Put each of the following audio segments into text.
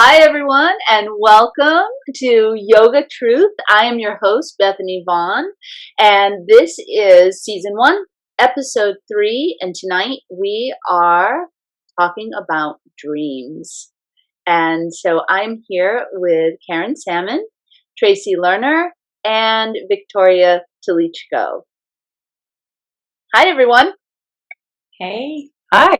Hi, everyone, and welcome to Yoga Truth. I am your host, Bethany Vaughn, and this is season 1, episode 3. And tonight we are talking about dreams. And so I'm here with Karen Salmon, Tracy Lerner, and Victoria Telichko. Hi, everyone. Hey. Hi.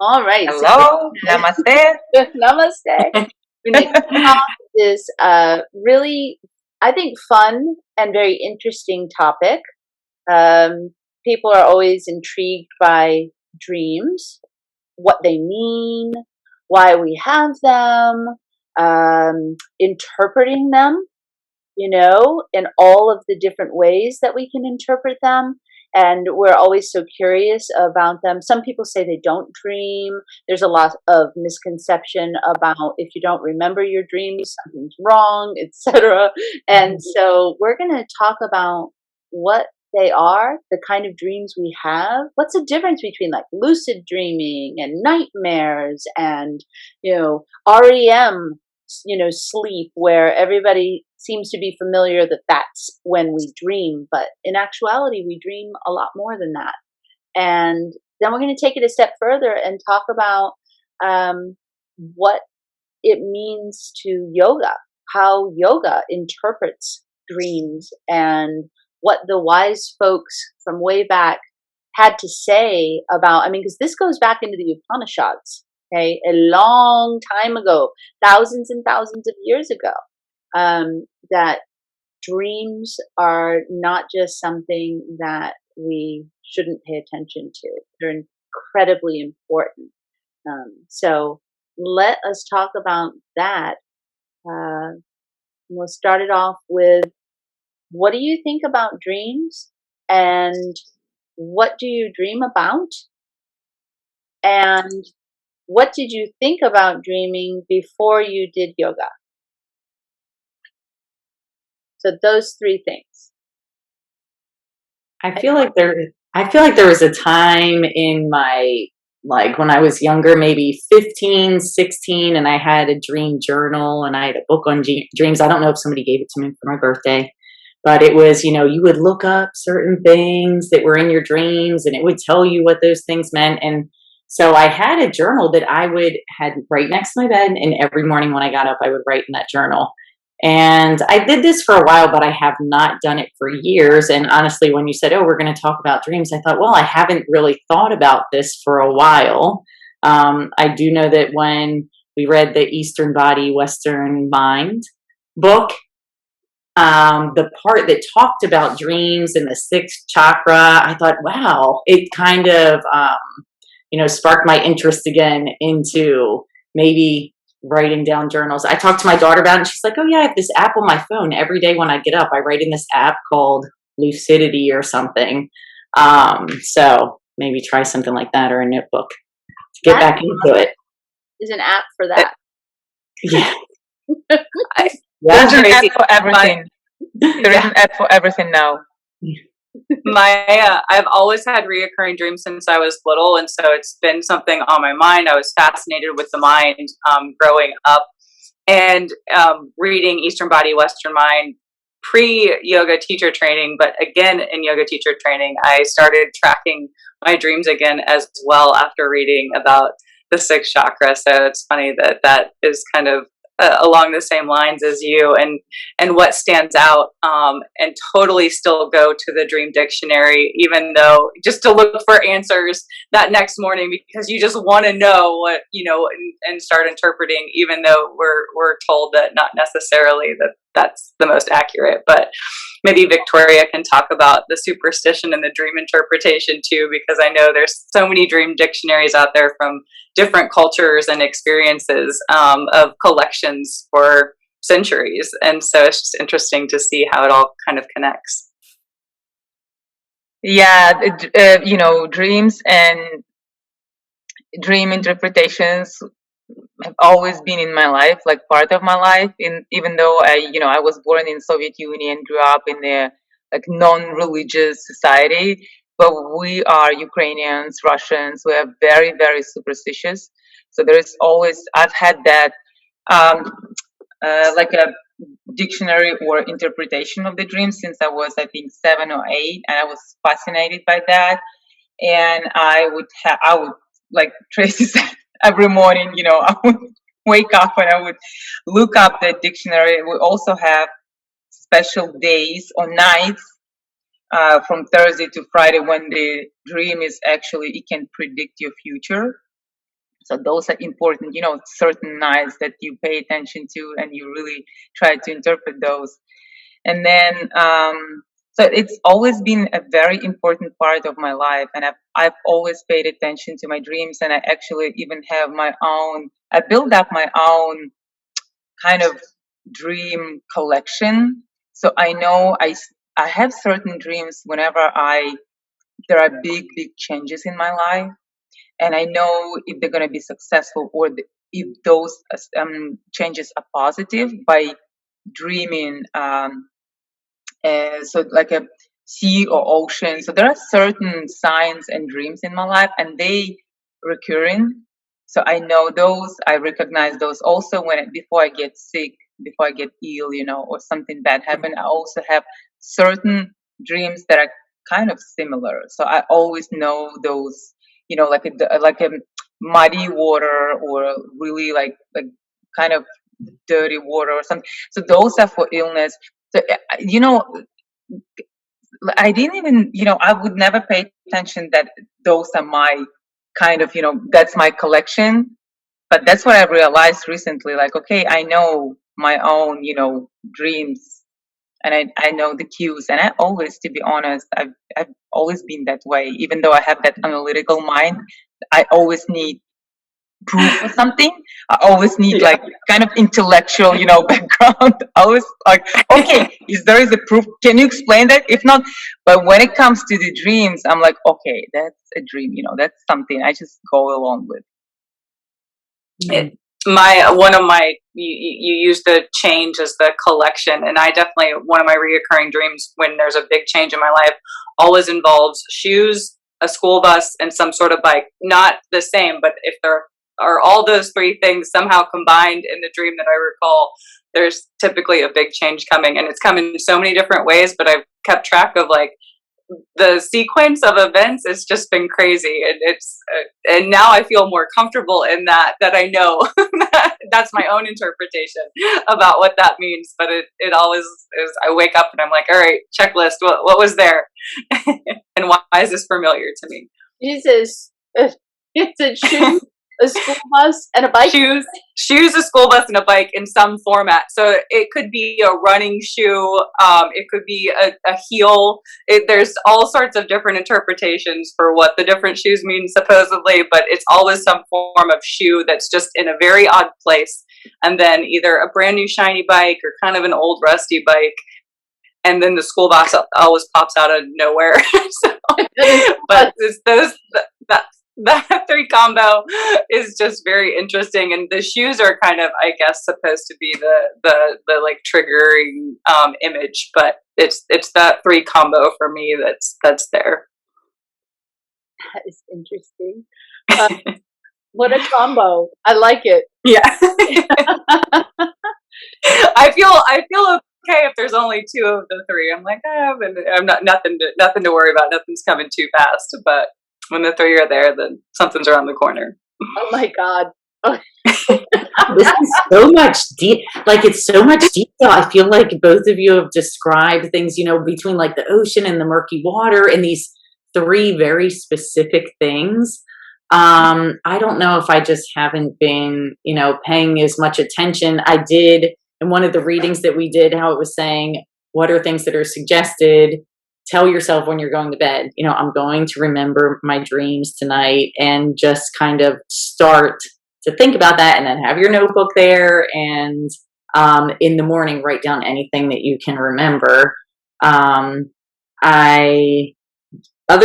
All right. Hello. Namaste. Namaste. We're going to kick off this really, I think, fun and very interesting topic. People are always intrigued by dreams, what they mean, why we have them, interpreting them, in all of the different ways that we can interpret them. And we're always so curious about them. Some people say they don't dream. There's a lot of misconception about if you don't remember your dreams, something's wrong, etc. And so we're going to talk about what they are, the kind of dreams we have. What's the difference between like lucid dreaming and nightmares and, REM, sleep, where everybody seems to be familiar that that's when we dream, but in actuality, we dream a lot more than that. And then we're going to take it a step further and talk about what it means to yoga, how yoga interprets dreams, and what the wise folks from way back had to say about, because this goes back into the Upanishads, okay, a long time ago, thousands and thousands of years ago. That dreams are not just something that we shouldn't pay attention to. They're incredibly important. So let us talk about that. We'll start it off with, what do you think about dreams? And what do you dream about? And what did you think about dreaming before you did yoga? So those three things. I feel like there was a time in my, like when I was younger, maybe 15, 16, and I had a dream journal and I had a book on dreams. I don't know if somebody gave it to me for my birthday, but it was, you would look up certain things that were in your dreams and it would tell you what those things meant. And so I had a journal that I had right next to my bed, and every morning when I got up, I would write in that journal. And I did this for a while, but I have not done it for years. And honestly, when you said, oh, we're going to talk about dreams, I thought, well, I haven't really thought about this for a while. I do know that when we read the Eastern Body, Western Mind book, the part that talked about dreams and the sixth chakra, I thought, wow, it kind of, sparked my interest again into maybe writing down journals. I talked to my daughter about it, and she's like, oh yeah, I have this app on my phone. Every day when I get up, I write in this app called Lucidity or something. So maybe try something like that, or a notebook to get back into it. There's an app for that. Yeah. There's an app for everything. There is an app for everything now. I've always had reoccurring dreams since I was little, and so it's been something on my mind. I was fascinated with the mind growing up, and reading Eastern Body, Western Mind pre-yoga teacher training, but again in yoga teacher training, I started tracking my dreams again as well after reading about the sixth chakra. So it's funny that is kind of along the same lines as you, and what stands out, and totally still go to the dream dictionary, even though just to look for answers that next morning, because you just want to know what, and start interpreting, even though we're told that not necessarily that's the most accurate. But maybe Victoria can talk about the superstition and the dream interpretation too, because I know there's so many dream dictionaries out there from different cultures and experiences, of collections for centuries. And so it's just interesting to see how it all kind of connects. Yeah, dreams and dream interpretations have always been in my life, like part of my life. Even though I was born in Soviet Union, grew up in a like non-religious society, but we are Ukrainians, Russians. We are very, very superstitious. So there is always, I've had that um, like a dictionary or interpretation of the dream since I was, I think, 7 or 8, and I was fascinated by that. And I would, like Tracy said, every morning, I would wake up and I would look up the dictionary. We also have special days or nights, from Thursday to Friday, when the dream is actually, it can predict your future. So those are important, certain nights that you pay attention to and you really try to interpret those. And then, so it's always been a very important part of my life, and I've always paid attention to my dreams, and I actually even have my own. I built up my own kind of dream collection. So I know I have certain dreams whenever there are big changes in my life, and I know if they're going to be successful, or if those changes are positive, by dreaming. So like a sea or ocean. So there are certain signs and dreams in my life, and they recurring. So I know those. I recognize those also before I get sick, before I get ill, or something bad happen. I also have certain dreams that are kind of similar. So I always know those. Like a muddy water, or really like kind of dirty water or something. So those are for illness. So, I didn't even, I would never pay attention that those are my kind of, that's my collection. But that's what I realized recently. Like, okay, I know my own, dreams, and I know the cues. And I always, to be honest, I've always been that way. Even though I have that analytical mind, I always need proof or something. I always need like kind of intellectual, background. I always like, okay, there is a proof? Can you explain that? If not, but when it comes to the dreams, I'm like, okay, that's a dream. That's something I just go along with. One of my you use the change as the collection, and I definitely, one of my reoccurring dreams when there's a big change in my life always involves shoes, a school bus, and some sort of bike. Not the same, but if there are all those three things somehow combined in the dream that I recall, there's typically a big change coming, and it's come in so many different ways. But I've kept track of like the sequence of events has just been crazy, and and now I feel more comfortable in that I know that's my own interpretation about what that means. But it always is. I wake up and I'm like, all right, checklist. What was there, and why is this familiar to me? Jesus, it's a shoe, a school bus, and a bike. Shoes, a school bus, and a bike in some format. So it could be a running shoe. It could be a heel. There's all sorts of different interpretations for what the different shoes mean, supposedly, but it's always some form of shoe that's just in a very odd place. And then either a brand new shiny bike or kind of an old rusty bike. And then the school bus always pops out of nowhere. But it's that three combo is just very interesting, and the shoes are kind of, I guess, supposed to be the like triggering image, but it's that three combo for me that's there. That is interesting. What a combo! I like it. Yeah. I feel okay if there's only two of the three. I'm like, I'm not nothing to worry about. Nothing's coming too fast, but when the three are there, then something's around the corner. Oh my God. Oh. This is so much it's so much detail. I feel like both of you have described things, between like the ocean and the murky water and these three very specific things. I don't know if I just haven't been, paying as much attention. I did in one of the readings that we did, how it was saying, what are things that are suggested? Tell yourself when you're going to bed, I'm going to remember my dreams tonight, and just kind of start to think about that, and then have your notebook there, and in the morning write down anything that you can remember. Other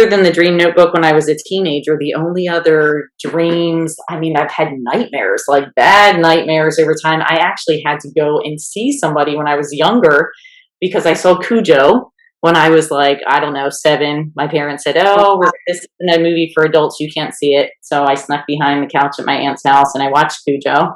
than the dream notebook when I was a teenager, the only other dreams, I've had nightmares, like bad nightmares over time. I actually had to go and see somebody when I was younger because I saw Cujo. When I was like, I don't know, 7, my parents said, oh, this isn't a movie for adults, you can't see it. So I snuck behind the couch at my aunt's house and I watched Cujo.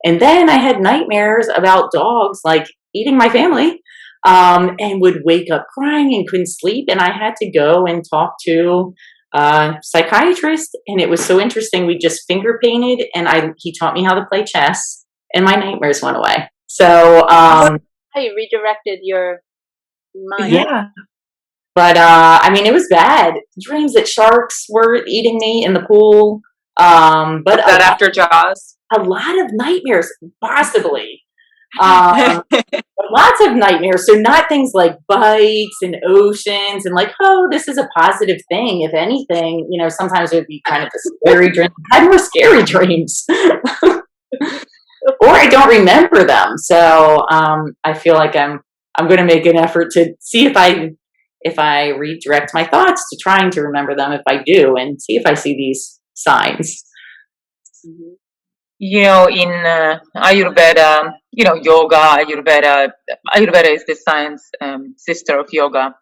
And then I had nightmares about dogs like eating my family, and would wake up crying and couldn't sleep. And I had to go and talk to a psychiatrist. And it was so interesting. We just finger painted, and he taught me how to play chess, and my nightmares went away. So, How you redirected your mind. yeah. But I mean, it was bad. Dreams that sharks were eating me in the pool. But That after Jaws. a lot of nightmares, possibly. Um, Lots of nightmares. So not things like bikes and oceans and like, oh, this is a positive thing. If anything, sometimes it would be kind of a scary dream. I had more scary dreams. Or I don't remember them. So I feel like I'm going to make an effort to see if I redirect my thoughts to trying to remember them, if I do, and see if I see these signs. Mhm. In Ayurveda, yoga, Ayurveda is the science sister of yoga.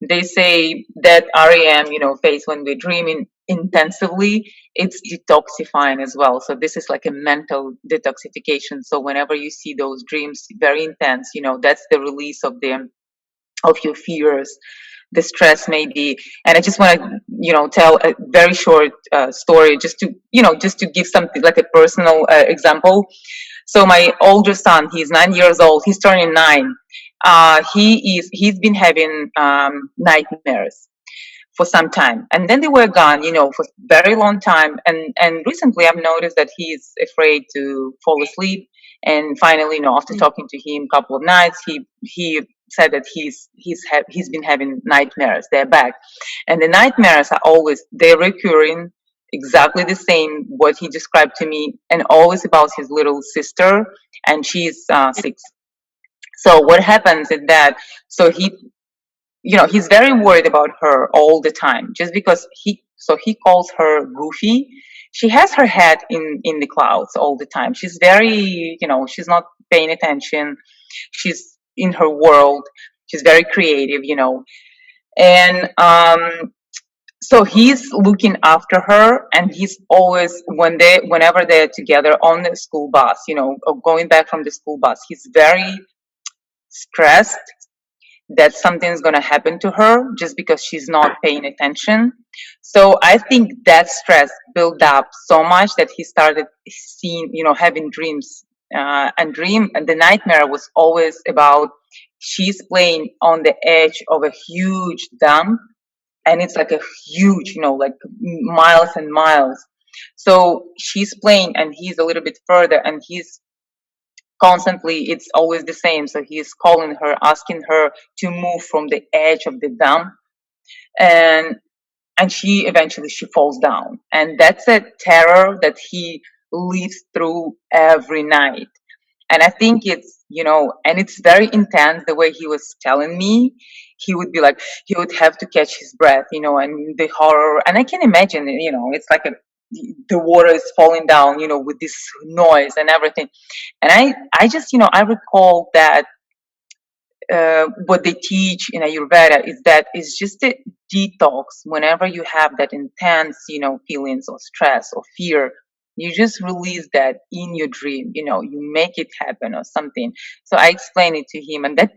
They say that REM, phase when we're dreaming intensively, it's detoxifying as well. So this is like a mental detoxification. So whenever you see those dreams very intense, that's the release of your fears, the stress maybe. And I just want to tell a very short story, just to give something like a personal example. So my older son, he's 9 years old, he's turning 9. He's been having nightmares for some time, and then they were gone, for a very long time. And recently I've noticed that he's afraid to fall asleep. And finally, after talking to him a couple of nights, he said that he's been having nightmares. They're back, and the nightmares are they're recurring, exactly the same what he described to me, and always about his little sister, and she's 6. So what happens is that, so he's very worried about her all the time, just because he calls her Goofy. She has her head in the clouds all the time. She's very, she's not paying attention. She's in her world. She's very creative, and so he's looking after her, and he's always, whenever they're together on the school bus, or going back from the school bus, he's very stressed that something's going to happen to her just because she's not paying attention. So I think that stress built up so much that he started seeing, having dreams, and the nightmare was always about, she's playing on the edge of a huge dam, and it's like a huge, like miles and miles. So she's playing, and he's a little bit further, and he's constantly, it's always the same. So he's calling her, asking her to move from the edge of the dam, and she falls down, and that's a terror that he lives through every night. And I think and it's very intense. The way he was telling me, he would be like, he would have to catch his breath, and the horror. And I can imagine, it's like the water is falling down, with this noise and everything. And I just, I recall that what they teach in Ayurveda is that it's just a detox. Whenever you have that intense, feelings of stress or fear, you just release that in your dream, you make it happen or something. So I explained it to him, and that,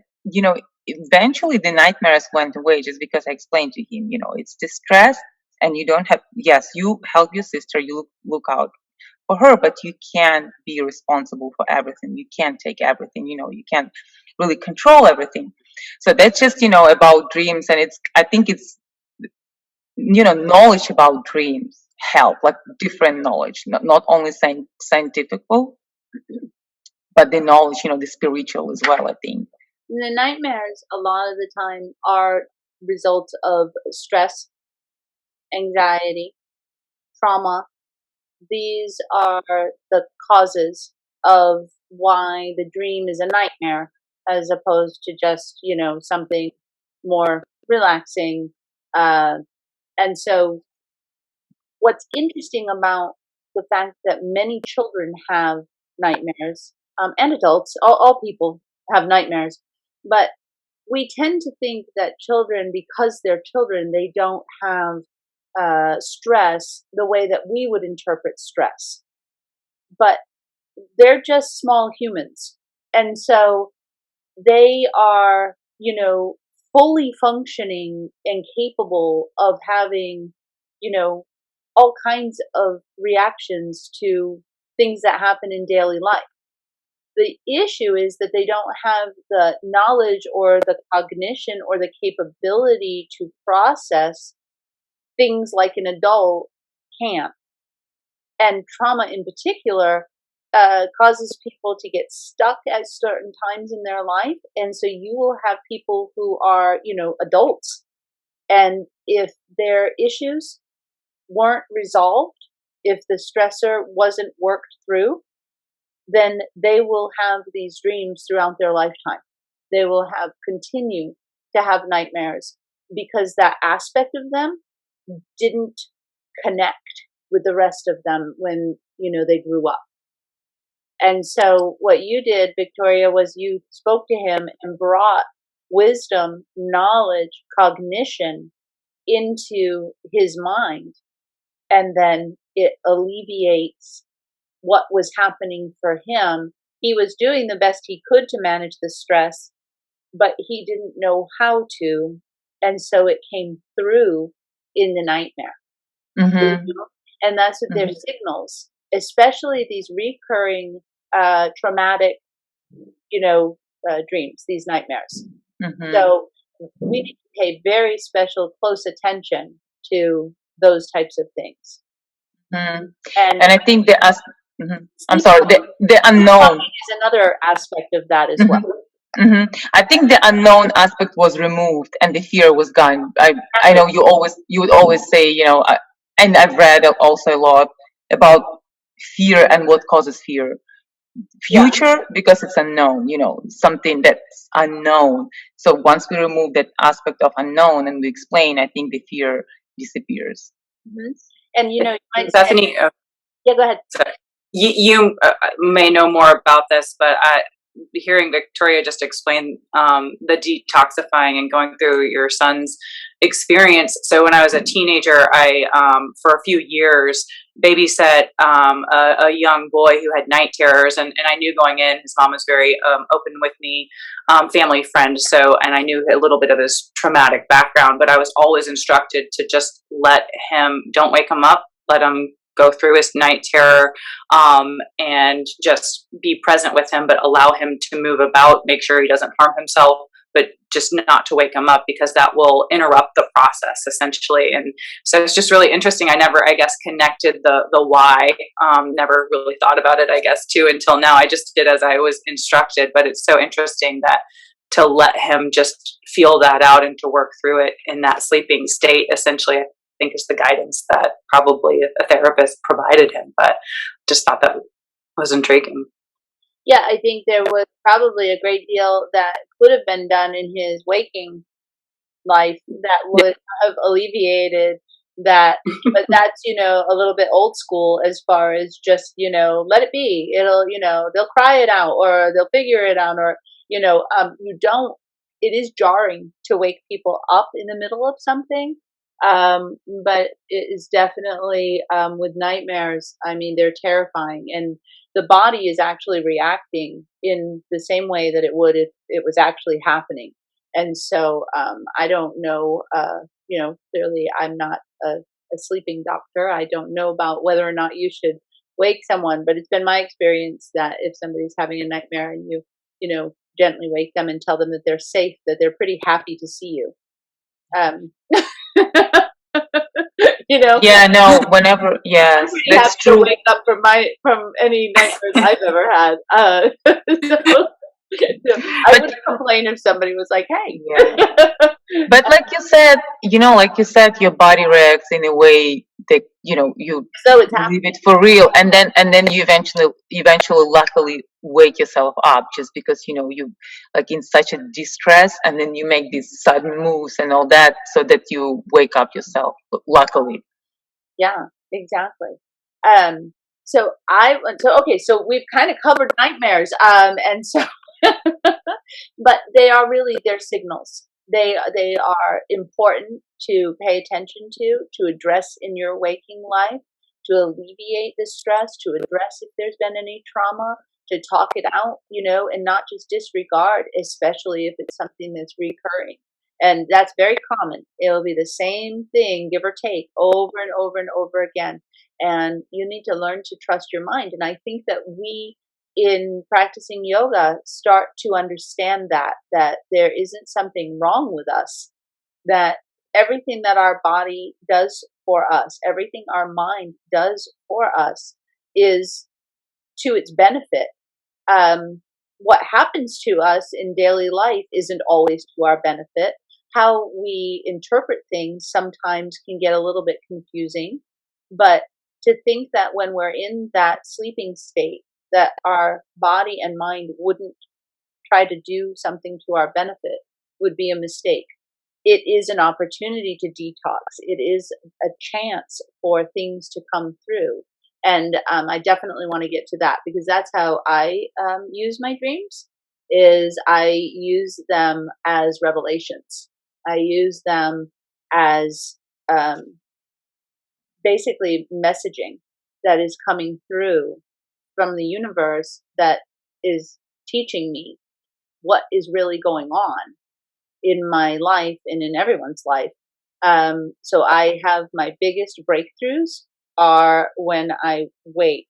eventually the nightmares went away, just because I explained to him, it's the stress, and you don't have, yes, you help your sister, you look out for her, but you can't be responsible for everything. You can't take everything, you can't really control everything. So that's just, about dreams. And I think it's, knowledge about dreams help, like different knowledge, not only scientific, but the knowledge, the spiritual as well, I think. The nightmares a lot of the time are results of stress, anxiety, trauma. These are the causes of why the dream is a nightmare, as opposed to just, something more relaxing. And so what's interesting about the fact that many children have nightmares, and adults, all people have nightmares, but we tend to think that children, because they're children, they don't have stress the way that we would interpret stress. But they're just small humans. And so they are, fully functioning and capable of having, all kinds of reactions to things that happen in daily life. The issue is that they don't have the knowledge or the cognition or the capability to process things like an adult can. And trauma in particular causes people to get stuck at certain times in their life. And so you will have people who are, adults. And if their issues weren't resolved, if the stressor wasn't worked through, then they will have these dreams throughout their lifetime. They will continue to have nightmares because that aspect of them didn't connect with the rest of them when, they grew up. And so what you did, Victoria, was you spoke to him and brought wisdom, knowledge, cognition into his mind. And then it alleviates what was happening for him. He was doing the best he could to manage the stress, but he didn't know how to. And so it came through in the nightmare. Mm-hmm. And that's what they're signals, especially these recurring traumatic, dreams, these nightmares. Mm-hmm. So we need to pay very special, close attention to those types of things. Mm-hmm. And I think I'm sorry, the unknown is another aspect of that as well. Mm-hmm. I think the unknown aspect was removed and the fear was gone. I know you would always say, and I've read also a lot about fear and what causes fear. Future, because it's unknown, something that's unknown. So once we remove that aspect of unknown and we explain, I think the fear disappears. Mm-hmm. And you Bethany, yeah, go ahead. Sorry. You may know more about this, but hearing Victoria just explain the detoxifying and going through your son's experience. So when I was a teenager, I for a few years babysat a young boy who had night terrors, and I knew going in, his mom was very open with me, family friend. So, and I knew a little bit of his traumatic background, but I was always instructed to just don't wake him up, let him go through his night terror, and just be present with him, but allow him to move about, make sure he doesn't harm himself, but just not to wake him up, because that will interrupt the process essentially. And so it's just really interesting. I never, I guess, connected the why, never really thought about it, I guess, too, until now. I just did as I was instructed, but it's so interesting that to let him just feel that out and to work through it in that sleeping state, essentially, I think is the guidance that probably a therapist provided him. But just thought that was intriguing. Yeah, I think there was probably a great deal that could have been done in his waking life that would have alleviated that. But that's, a little bit old school as far as just, let it be. It'll, they'll cry it out or they'll figure it out, or, you don't, it is jarring to wake people up in the middle of something. But it is definitely, with nightmares, I mean, they're terrifying, and the body is actually reacting in the same way that it would if it was actually happening. And so, I don't know, clearly I'm not a sleeping doctor. I don't know about whether or not you should wake someone, but it's been my experience that if somebody's having a nightmare and you gently wake them and tell them that they're safe, that they're pretty happy to see you. Yeah, no, whenever, yes, that's true. To wake up from any nightmares I've ever had. I would complain if somebody was like, "Hey." Yeah. But like you said, your body reacts in a way that you So it's leave it for real, and then you eventually luckily wake yourself up, just because you like in such a distress, and then you make these sudden moves and all that, so that you wake up yourself. Luckily. Yeah, exactly. So okay, so we've kind of covered nightmares, and so, but they're signals. They are important to pay attention to address in your waking life, to alleviate the stress, to address if there's been any trauma, to talk it out, and not just disregard, especially if it's something that's recurring. And that's very common. It'll be the same thing, give or take, over and over and over again. And you need to learn to trust your mind. And I think that we, in practicing yoga, start to understand that there isn't something wrong with us, that everything that our body does for us, everything our mind does for us, is to its benefit. What happens to us in daily life isn't always to our benefit. How we interpret things sometimes can get a little bit confusing, but to think that when we're in that sleeping state, that our body and mind wouldn't try to do something to our benefit would be a mistake. It is an opportunity to detox. It is a chance for things to come through. And I definitely want to get to that, because that's how I use my dreams, is I use them as revelations. I use them as basically messaging that is coming through from the universe, that is teaching me what is really going on in my life and in everyone's life. So I have my biggest breakthroughs are when I wake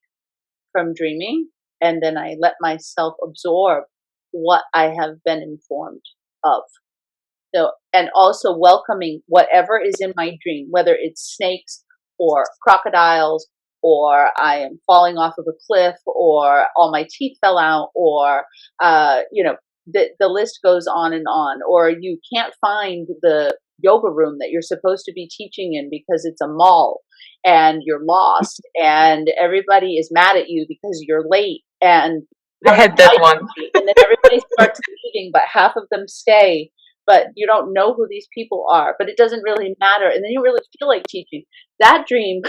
from dreaming, and then I let myself absorb what I have been informed of. So, and also welcoming whatever is in my dream, whether it's snakes or crocodiles, or I am falling off of a cliff, or all my teeth fell out, or the list goes on, or you can't find the yoga room that you're supposed to be teaching in because it's a mall and you're lost and everybody is mad at you because you're late, and I had that one. and then everybody starts leaving, but half of them stay, but you don't know who these people are, but it doesn't really matter, and then you really feel like teaching. That dream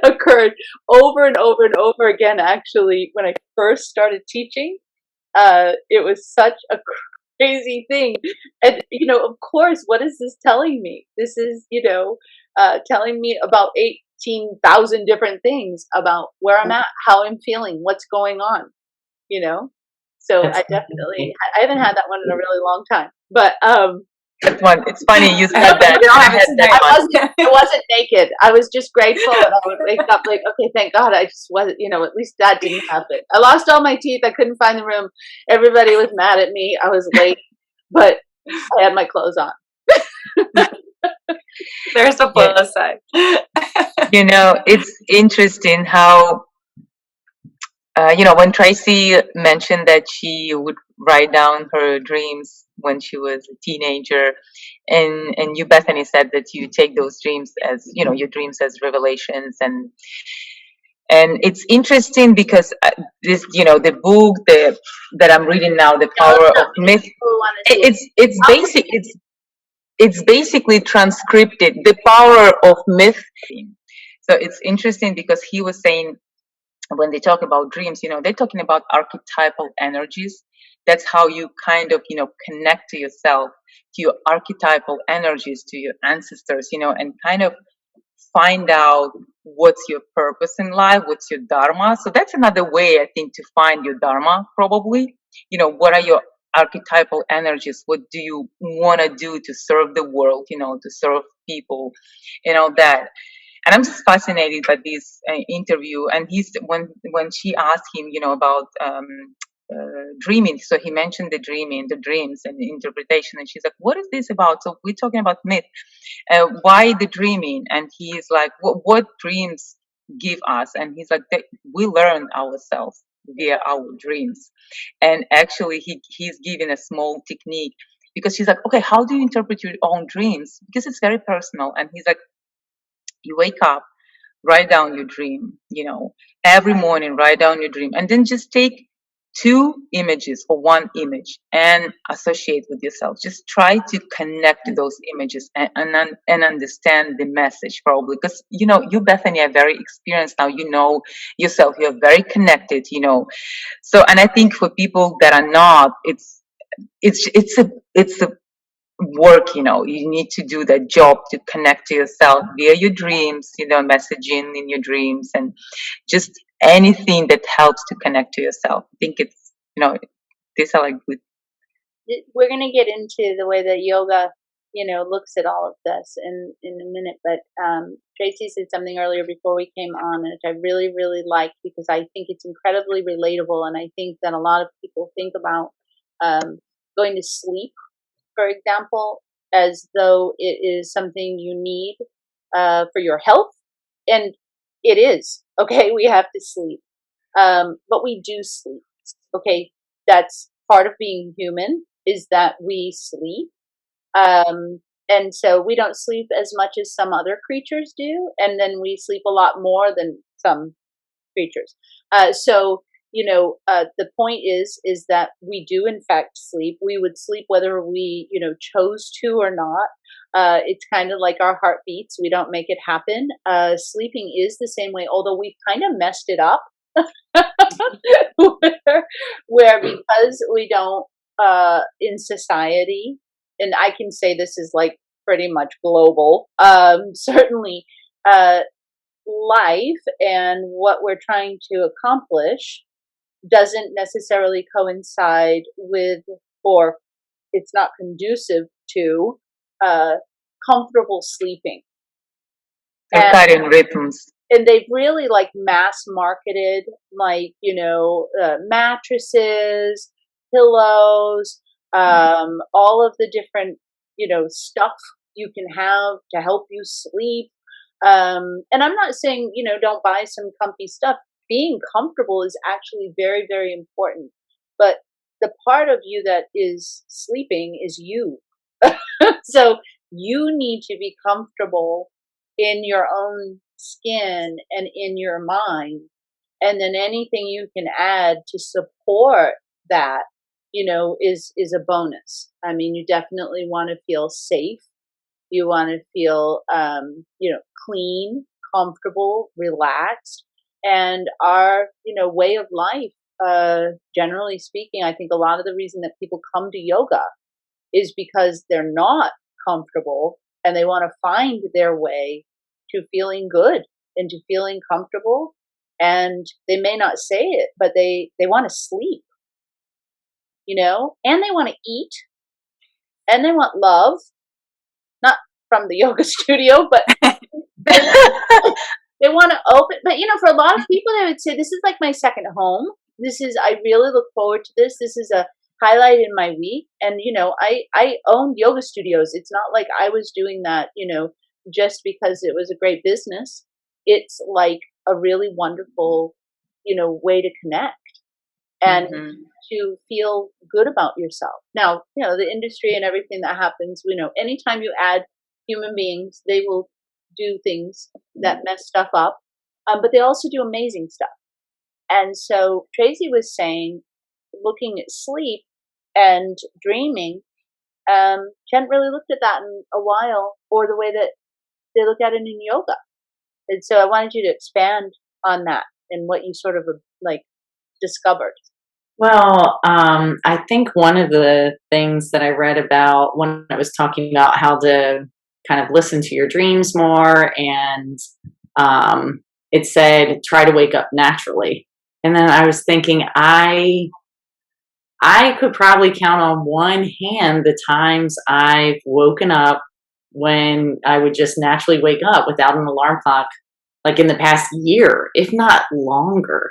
occurred over and over and over again, actually, when I first started teaching. It was such a crazy thing. And, of course, what is this telling me? This is, telling me about 18,000 different things about where I'm at, how I'm feeling, what's going on, So I haven't had that one in a really long time. But that one, it's funny you said that. I wasn't naked. I was just grateful, and I would wake up like, okay, thank God, I just wasn't, at least that didn't happen. I lost all my teeth. I couldn't find the room. Everybody was mad at me. I was late, but I had my clothes on. There's a plus side. It's interesting how, when Tracy mentioned that she would write down her dreams when she was a teenager, and you, Bethany, said that you take those dreams as, your dreams as revelations, and it's interesting because this, the book that I'm reading now, The Power of Myth, it's basically transcripted, The Power of Myth. So it's interesting because he was saying, when they talk about dreams, they're talking about archetypal energies. That's how you kind of, connect to yourself, to your archetypal energies, to your ancestors, and kind of find out what's your purpose in life, what's your dharma. So that's another way, I think, to find your dharma, probably. What are your archetypal energies? What do you want to do to serve the world, to serve people, that. And I'm just fascinated by this interview. And when she asked him, about dreaming, so he mentioned the dreaming, the dreams, and the interpretation. And she's like, "What is this about?" So we're talking about myth. Why the dreaming? And he's like, "What dreams give us?" And he's like, "We learn ourselves via our dreams." And actually, he's giving a small technique, because she's like, "Okay, how do you interpret your own dreams? Because it's very personal." And he's like, you wake up, write down your dream, every morning, write down your dream, and then just take 2 images or 1 image and associate with yourself. Just try to connect to those images and understand the message, probably, because you, Bethany, are very experienced now. You know yourself. You're very connected. So, and I think for people that are not, it's a work, you need to do that job to connect to yourself via your dreams, messaging in your dreams, and just anything that helps to connect to yourself. I think it's, these are like good. We're going to get into the way that yoga, looks at all of this in a minute. But Tracy said something earlier before we came on, which I really, really liked, because I think it's incredibly relatable. And I think that a lot of people think about going to sleep, for example, as though it is something you need for your health. And it is. Okay, we have to sleep. But we do sleep. Okay, that's part of being human, is that we sleep. And so we don't sleep as much as some other creatures do, and then we sleep a lot more than some creatures. The point is that we do in fact sleep. We would sleep whether we, chose to or not. It's kind of like our heartbeats. We don't make it happen. Sleeping is the same way, although we've kind of messed it up. where because we don't in society, and I can say this is like pretty much global, certainly life and what we're trying to accomplish doesn't necessarily coincide with, or it's not conducive to comfortable sleeping. Circadian rhythms. And they've really like mass marketed, like, mattresses, pillows, all of the different, stuff you can have to help you sleep. And I'm not saying, don't buy some comfy stuff. Being comfortable is actually very, very important. But the part of you that is sleeping is you. So you need to be comfortable in your own skin and in your mind. And then anything you can add to support that, is a bonus. I mean, you definitely want to feel safe. You want to feel, clean, comfortable, relaxed. And our, way of life, generally speaking, I think a lot of the reason that people come to yoga is because they're not comfortable and they want to find their way to feeling good and to feeling comfortable. And they may not say it, but they want to sleep, and they want to eat, and they want love, not from the yoga studio, but they want to open. But, for a lot of people, they would say, this is like my second home. I really look forward to this. This is a highlight in my week. And, I owned yoga studios. It's not like I was doing that, just because it was a great business. It's like a really wonderful, way to connect and to feel good about yourself. Now, the industry and everything that happens, anytime you add human beings, they will do things that mess stuff up, but they also do amazing stuff. And so Tracy was saying, looking at sleep and dreaming, she hadn't really looked at that in a while, or the way that they look at it in yoga. And so I wanted you to expand on that and what you sort of discovered. Well, I think one of the things that I read about when I was talking about how to kind of listen to your dreams more, and it said try to wake up naturally. And then I was thinking I could probably count on one hand the times I've woken up when I would just naturally wake up without an alarm clock, like in the past year, if not longer.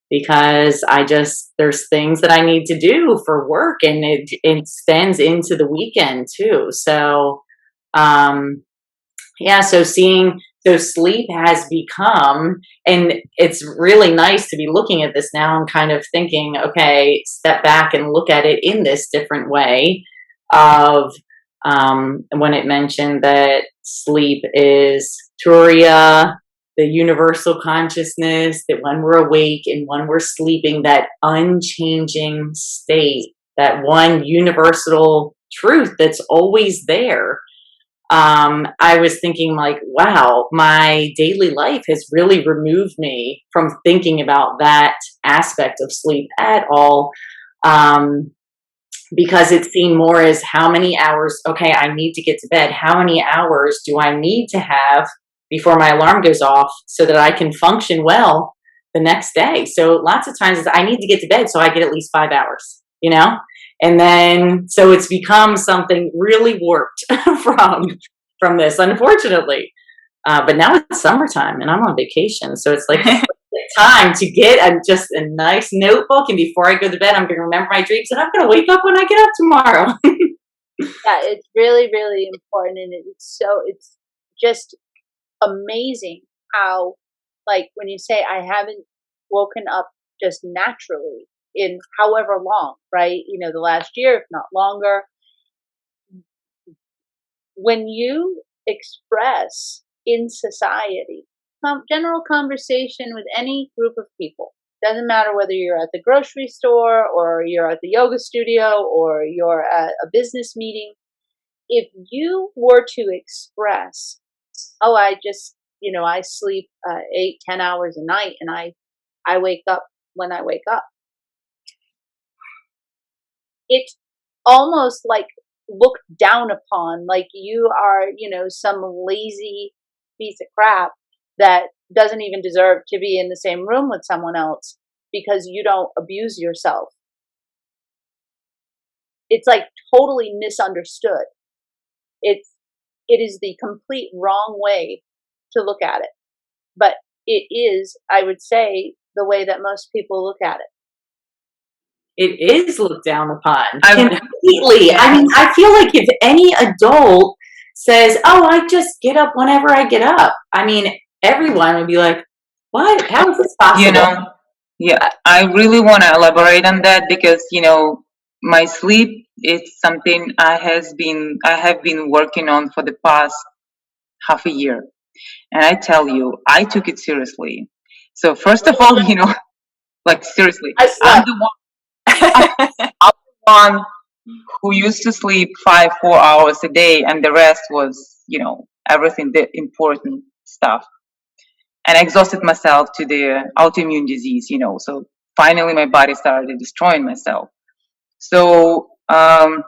Because there's things that I need to do for work, and it extends into the weekend too. So, so sleep has become, and it's really nice to be looking at this now and kind of thinking, okay, step back and look at it in this different way of, when it mentioned that sleep is Turiya, the universal consciousness, that when we're awake and when we're sleeping, that unchanging state, that one universal truth that's always there. I was thinking like, wow, my daily life has really removed me from thinking about that aspect of sleep at all. because it's seen more as how many hours, okay, I need to get to bed. How many hours do I need to have before my alarm goes off so that I can function well the next day? So lots of times I need to get to bed so I get at least 5 hours, you know? And then, so it's become something really warped from this, unfortunately. But now it's summertime and I'm on vacation. So it's like time to get just a nice notebook, and before I go to bed I'm going to remember my dreams, and I'm going to wake up when I get up tomorrow. Yeah, it's really, really important, and it's just amazing how, like, when you say I haven't woken up just naturally in however long, right? The last year, if not longer. When you express in society, general conversation with any group of people, doesn't matter whether you're at the grocery store or you're at the yoga studio or you're at a business meeting, if you were to express, oh, I just, I sleep 8-10 hours a night, and I wake up when I wake up, it's almost like looked down upon, like you are, some lazy piece of crap that doesn't even deserve to be in the same room with someone else because you don't abuse yourself. It's like totally misunderstood. It is the complete wrong way to look at it. But it is, I would say, the way that most people look at it. It is looked down upon I- completely. I mean, I feel like if any adult says, "Oh, I just get up whenever I get up," I mean, everyone would be like, "What? How is this possible?" Yeah, I really want to elaborate on that because, my sleep is something I have been working on for the past half a year. And I tell you, I took it seriously. So first of all, like seriously, I I'm slept. the one who used to sleep 4 hours a day, and the rest was, everything, the important stuff. And I exhausted myself to the autoimmune disease, So finally, my body started destroying myself. So, the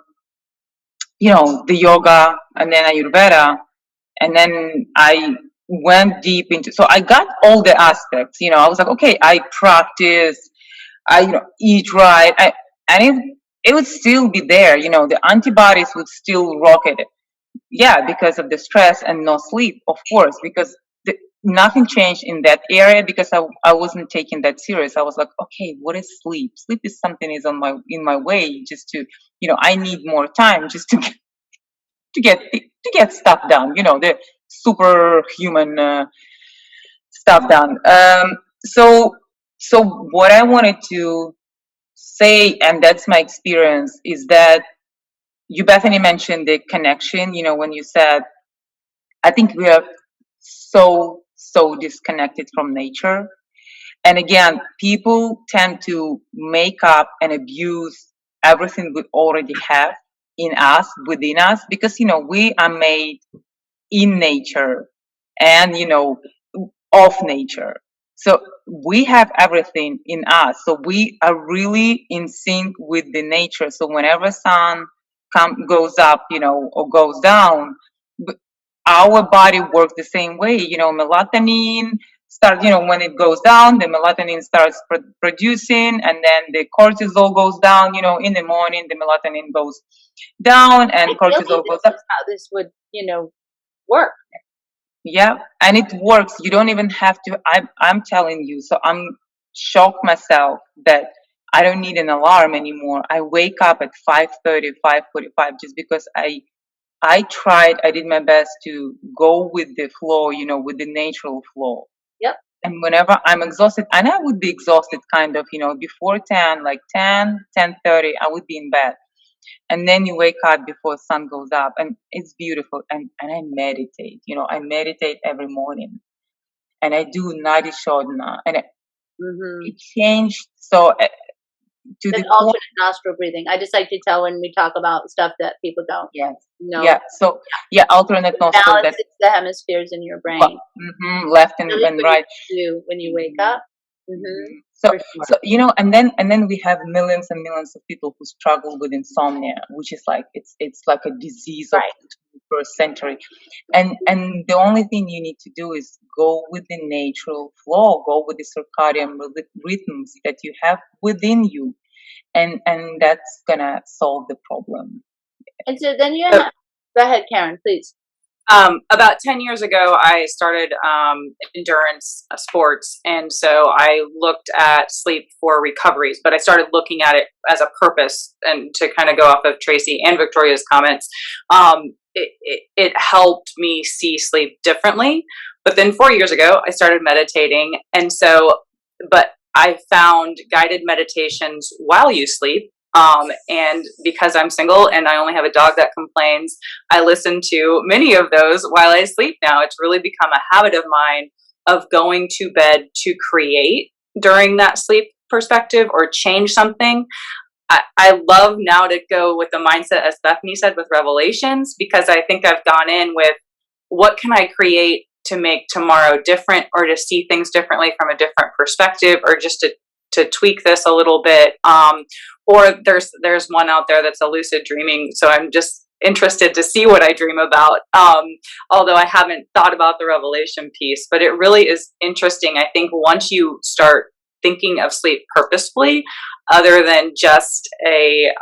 yoga and then Ayurveda, and then I went deep into. So I got all the aspects. I was like, okay, I practice, I eat right, and it would still be there. The antibodies would still rocket. Yeah, because of the stress and no sleep, of course, because nothing changed in that area because I wasn't taking that serious. I was like, okay, what is sleep? Sleep is something is in my way, just to, I need more time just to get stuff done, the superhuman stuff done. So what I wanted to say, and that's my experience, is that you, Bethany, mentioned the connection, when you said, I think we are so disconnected from nature. And again, people tend to make up and abuse everything we already have in us, within us, because, we are made in nature and, of nature. So we have everything in us. So we are really in sync with the nature. So whenever sun goes up, or goes down, our body works the same way. Melatonin starts, when it goes down, the melatonin starts producing, and then the cortisol goes down. In the morning, the melatonin goes down, and cortisol goes up. This is how this would, work. Yeah, and it works. You don't even have to. I'm telling you. So I'm shocked myself that I don't need an alarm anymore. I wake up at 5:30, 5:45, just because I tried. I did my best to go with the flow. With the natural flow. Yep. And whenever I'm exhausted, and I would be exhausted kind of, before 10, like 10:30, I would be in bed. And then you wake up before sun goes up, and it's beautiful. And I meditate. I meditate every morning, and I do nadi shodhana, and it changed so to Then the point. alternate nostril breathing. I just like to tell when we talk about stuff that people don't Yes. know. Yeah. So yeah, alternate nostril. Balances the hemispheres in your brain. Left and Really what right. you do when you wake up Hmm. So, For sure. so and then we have millions and millions of people who struggle with insomnia, which is like it's like a disease of Right. the 21st century. And the only thing you need to do is go with the natural flow, go with the circadian rhythms that you have within you, and that's gonna solve the problem. And so then you So, have, go ahead, Karen, please. about 10 years ago, I started endurance sports. And so I looked at sleep for recoveries, but I started looking at it as a purpose. And to kind of go off of Tracy and Victoria's comments, it helped me see sleep differently. But then 4 years ago, I started meditating. And so, but I found guided meditations while you sleep. And because I'm single and I only have a dog that complains, I listen to many of those while I sleep now. It's really become a habit of mine of going to bed to create during that sleep perspective or change something. I love now to go with the mindset, as Bethany said, with revelations, because I think I've gone in with what can I create to make tomorrow different, or to see things differently from a different perspective, or just to tweak this a little bit. Or there's one out there that's a lucid dreaming. So I'm just interested to see what I dream about. Although I haven't thought about the revelation piece, but it really is interesting. I think once you start thinking of sleep purposefully, other than just a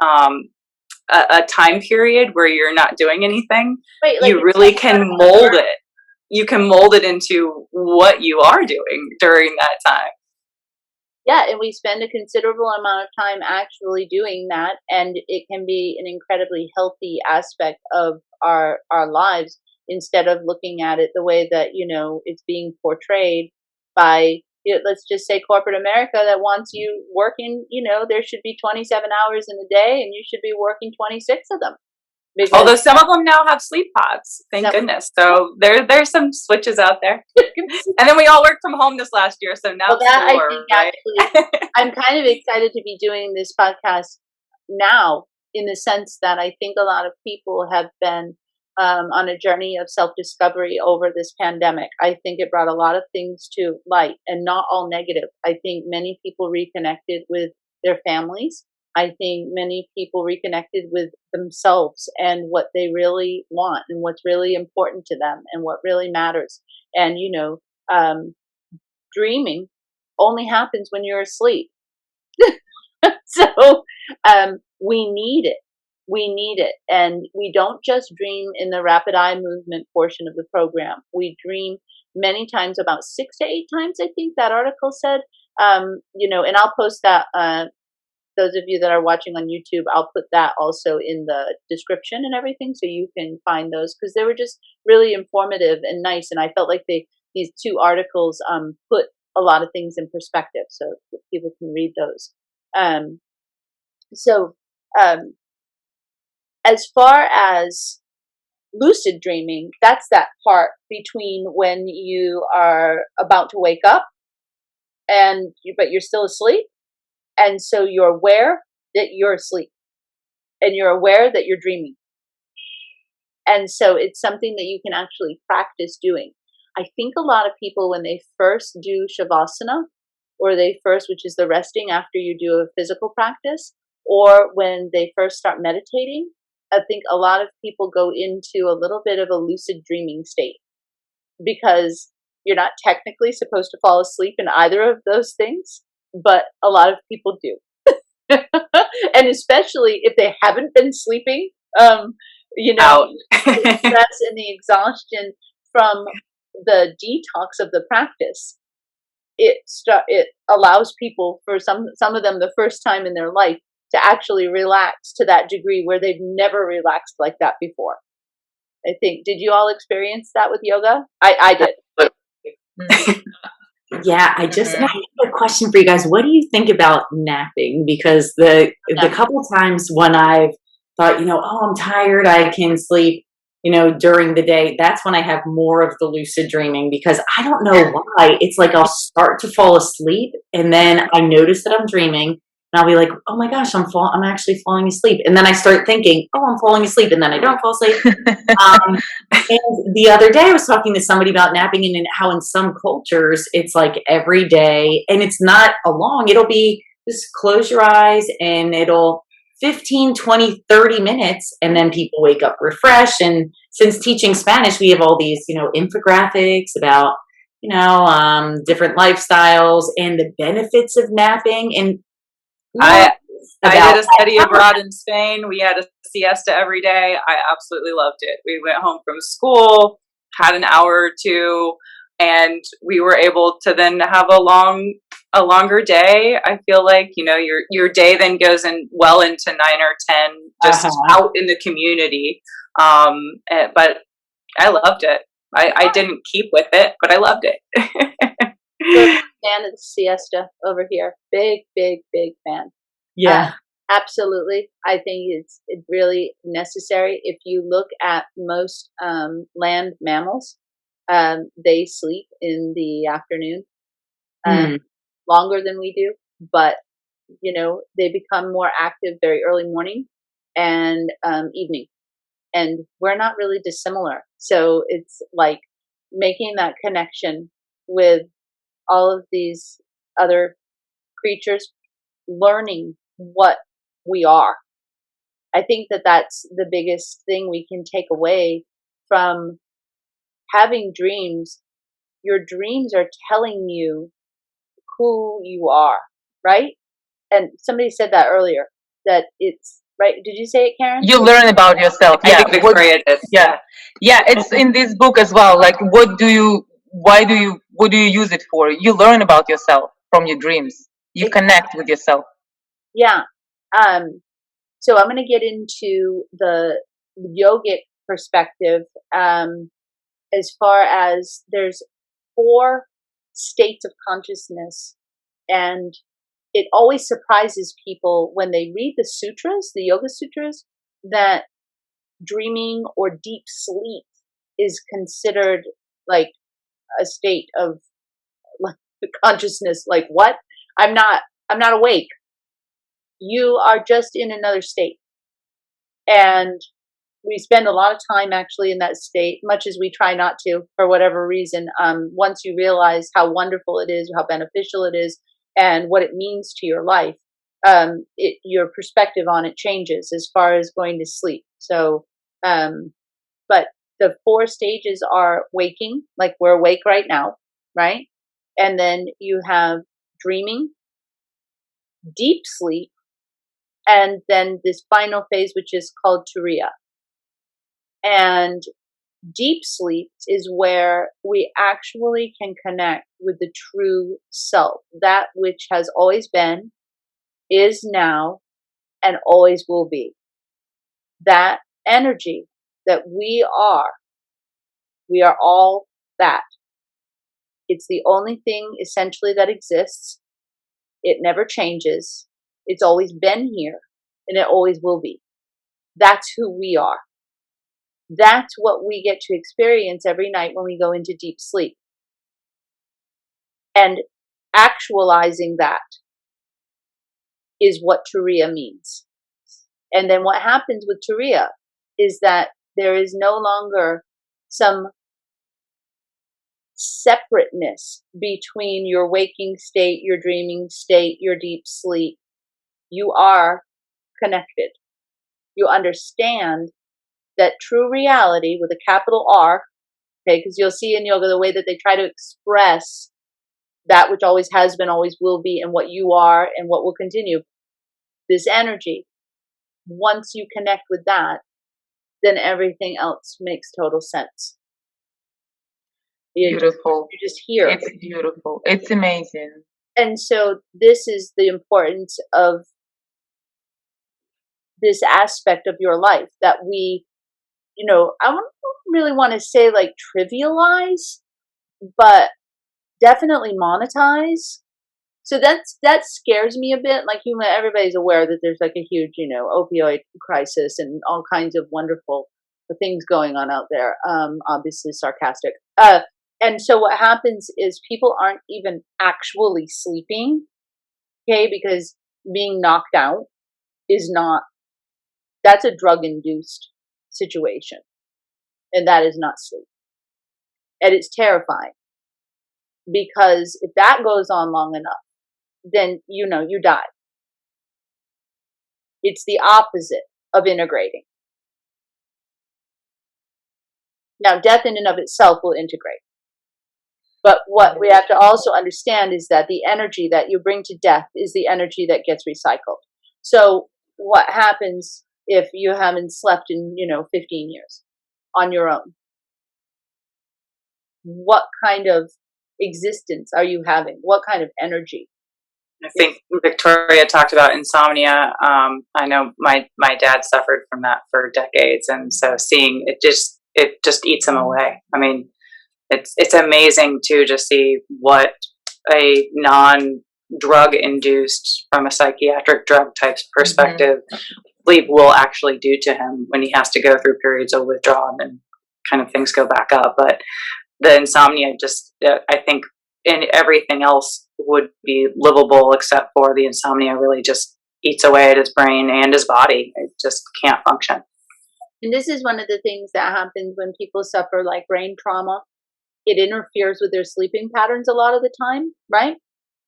time period where you're not doing anything, Right, like you really can mold it. You can mold it into what you are doing during that time. yeah, and we spend a considerable amount of time actually doing that, and it can be an incredibly healthy aspect of our lives, instead of looking at it the way that it's being portrayed by, let's just say, corporate America, that wants you working. There should be 27 hours in a day, and you should be working 26 of them. Because Although some of them now have sleep pods, thank goodness. So there's some switches out there. And then we all worked from home this last year, so now well, that I four, think right? actually, I'm kind of excited to be doing this podcast now, in the sense that I think a lot of people have been on a journey of self-discovery over this pandemic. I think it brought a lot of things to light, and not all negative. I think many people reconnected with their families. I think many people reconnected with themselves and what they really want and what's really important to them and what really matters. And um, dreaming only happens when you're asleep. So we need it. We need it. And we don't just dream in the rapid eye movement portion of the program. We dream many times, about 6 to 8 times, I think that article said. And I'll post that. Those of you that are watching on YouTube, I'll put that also in the description and everything, so you can find those, because they were just really informative and nice. And I felt like these two articles put a lot of things in perspective, so people can read those. So as far as lucid dreaming, that's that part between when you are about to wake up but you're still asleep. And so you're aware that you're asleep, and you're aware that you're dreaming. And so it's something that you can actually practice doing. I think a lot of people, when they first do Shavasana, which is the resting after you do a physical practice, or when they first start meditating, I think a lot of people go into a little bit of a lucid dreaming state, because you're not technically supposed to fall asleep in either of those things, but a lot of people do. And especially if they haven't been sleeping, Out. the stress and the exhaustion from the detox of the practice, it allows people, for some of them, the first time in their life, to actually relax to that degree where they've never relaxed like that before. I think, did you all experience that with yoga? I did. Yeah, I have a question for you guys. What do you think about napping? Because the couple times when I've thought, oh, I'm tired, I can sleep, during the day, that's when I have more of the lucid dreaming, because I don't know why. It's like I'll start to fall asleep, and then I notice that I'm dreaming, And I'll be like, oh my gosh, I'm actually falling asleep. And then I start thinking, oh, I'm falling asleep. And then I don't fall asleep. Um, and the other day I was talking to somebody about napping and how in some cultures it's like every day, and it's not a long, it'll be just close your eyes and it'll 15, 20, 30 minutes. And then people wake up refreshed. And since teaching Spanish, we have all these, infographics about, different lifestyles and the benefits of napping. And I I about did a study abroad in Spain. We had a siesta every day. I absolutely loved it. We went home from school, had an hour or two, and we were able to then have a longer day. I feel like, your day then goes in well into 9 or 10 just uh-huh. out in the community. But I loved it. I didn't keep with it, but I loved it. We're a fan of the siesta over here. Big, big, big fan. Yeah. Absolutely. I think it's really necessary. If you look at most land mammals, they sleep in the afternoon Hmm. longer than we do, but they become more active very early morning and evening, and we're not really dissimilar. So it's like making that connection with all of these other creatures, learning what we are. I think that that's the biggest thing we can take away from having dreams. Your dreams are telling you who you are, right? And somebody said that earlier, that it's right. Did you say it, Karen? You learn about yourself. I Yeah. think Victoria did. Yeah. Yeah. It's in this book as well. Like, what do you use it for? You learn about yourself from your dreams. You connect with yourself. Yeah. So I'm going to get into the yogic perspective, as far as there's 4 states of consciousness, and it always surprises people when they read the sutras, the yoga sutras, that dreaming or deep sleep is considered like a state of like consciousness. Like, what? I'm not awake. You are just in another state. And we spend a lot of time actually in that state, much as we try not to for whatever reason. Once you realize how wonderful it is, how beneficial it is, and what it means to your life, your perspective on it changes as far as going to sleep. So, but the 4 stages are waking, like we're awake right now, right? And then you have dreaming, deep sleep, and then this final phase, which is called Turiya. And deep sleep is where we actually can connect with the true self, that which has always been, is now, and always will be. That energy that we are all that. It's the only thing essentially that exists. It never changes. It's always been here, and it always will be. That's who we are. That's what we get to experience every night when we go into deep sleep. And actualizing that is what Turiya means. And then what happens with Turiya is that there is no longer some separateness between your waking state, your dreaming state, your deep sleep. You are connected. You understand that true reality with a capital R, okay, because you'll see in yoga the way that they try to express that which always has been, always will be, and what you are and what will continue. This energy, once you connect with that, then everything else makes total sense. Beautiful. You're just here. It's beautiful. It's amazing. And so this is the importance of this aspect of your life that we, I don't really want to say like trivialize, but definitely monetize. So that scares me a bit. Like, everybody's aware that there's like a huge, opioid crisis and all kinds of wonderful things going on out there. Obviously sarcastic. And so what happens is people aren't even actually sleeping, okay? Because being knocked out is not, that's a drug-induced situation. And that is not sleep. And it's terrifying. Because if that goes on long enough, then, you die. It's the opposite of integrating. Now, death in and of itself will integrate. But what we have to also understand is that the energy that you bring to death is the energy that gets recycled. So what happens if you haven't slept in, 15 years on your own? What kind of existence are you having? What kind of energy? I think Victoria talked about insomnia. I know my dad suffered from that for decades, and so seeing it just eats him away. I mean, it's amazing too to see what a non-drug induced, from a psychiatric drug type perspective, sleep will actually do to him when he has to go through periods of withdrawal and kind of things go back up. But the insomnia just, I think, and everything else would be livable except for the insomnia really just eats away at his brain and his body. It just can't function. And this is one of the things that happens when people suffer like brain trauma. It interferes with their sleeping patterns a lot of the time, right?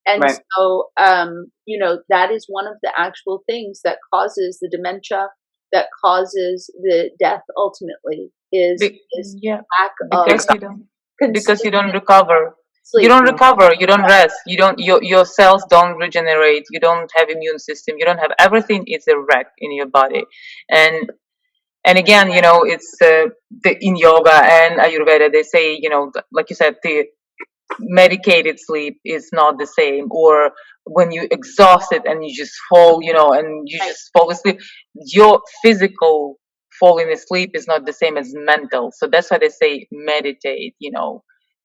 And Right. so, that is one of the actual things that causes the dementia, that causes the death ultimately, is lack because you don't recover. sleep. You don't recover, you don't rest, your cells don't regenerate, you don't have immune system, you don't have everything. It's a wreck in your body. And again, it's in yoga and Ayurveda, they say, like you said, the medicated sleep is not the same, or when you exhausted and you just fall, and you just fall asleep, your physical falling asleep is not the same as mental. So that's why they say meditate,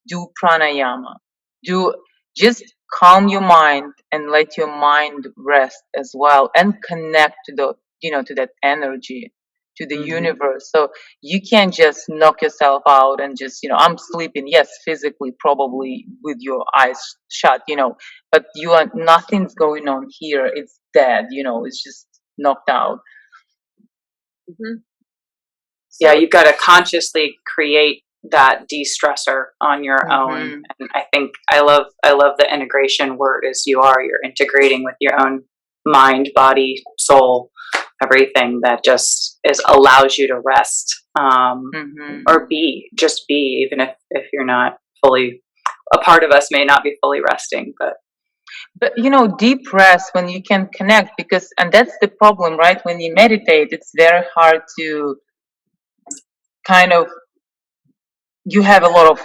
do pranayama, just calm your mind and let your mind rest as well, and connect to to that energy, to the universe. So you can't just knock yourself out and just, I'm sleeping, yes, physically, probably with your eyes shut, but nothing's going on here. It's dead, it's just knocked out. Mm-hmm. So, yeah, you've got to consciously create that de-stressor on your own. And I think I love the integration word, as you're integrating with your own mind, body, soul, everything that just allows you to rest, or be, even if you're not fully, a part of us may not be fully resting, but deep rest, when you can connect, and that's the problem, right? When you meditate, it's very hard to kind of, you have a lot of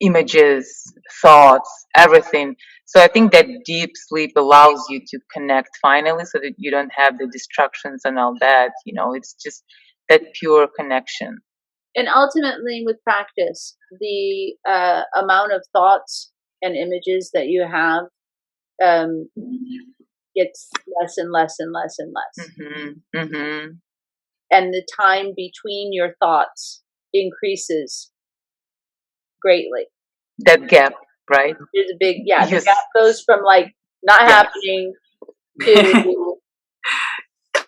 images, thoughts, everything. So I think that deep sleep allows you to connect finally, so that you don't have the distractions and all that. It's just that pure connection. And ultimately, with practice, the amount of thoughts and images that you have gets less and less and less and less. And the time between your thoughts increases greatly. That gap, right? There's a big, the gap goes from like not happening to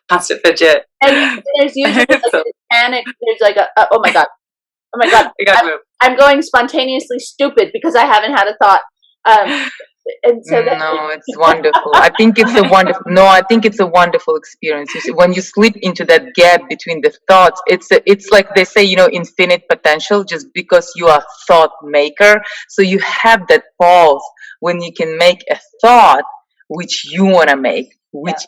constant fidget. And there's usually like a panic. There's like oh my god, I'm going spontaneously stupid because I haven't had a thought. And so no, it's wonderful. I think it's a wonderful experience. You see, when you slip into that gap between the thoughts, it's like they say, infinite potential, just because you are thought maker. So you have that pause when you can make a thought which you want to make, which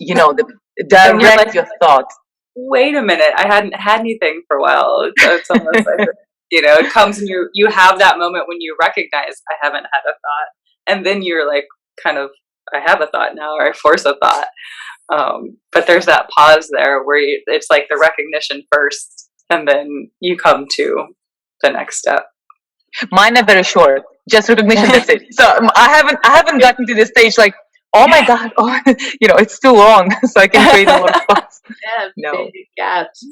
direct your thoughts. Wait a minute, I hadn't had anything for a while. It's almost like it comes and you have that moment when you recognize I haven't had a thought. And then you're like, kind of, I have a thought now, or I force a thought. But there's that pause there where it's like the recognition first, and then you come to the next step. Mine are very short, just recognition. That's it. So I haven't gotten to the stage like, oh my god, it's too long, so I can create a lot of thoughts. Big gaps.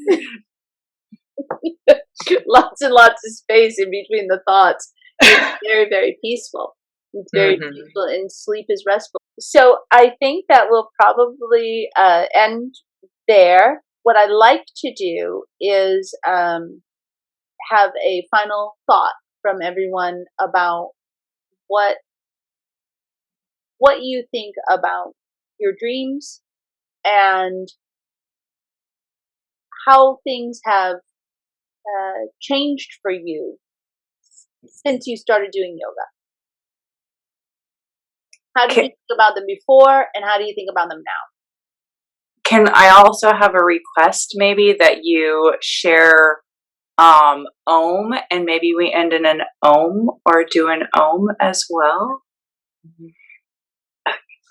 Lots and lots of space in between the thoughts. It's very, very peaceful. It's very peaceful, and sleep is restful. So I think that we'll probably end there. What I like to do is have a final thought from everyone about what what you think about your dreams and how things have changed for you since you started doing yoga. How do you Can, think about them before, and how do you think about them now? can I also have a request maybe that you share Om, and maybe we end in an Om or do an Om as well?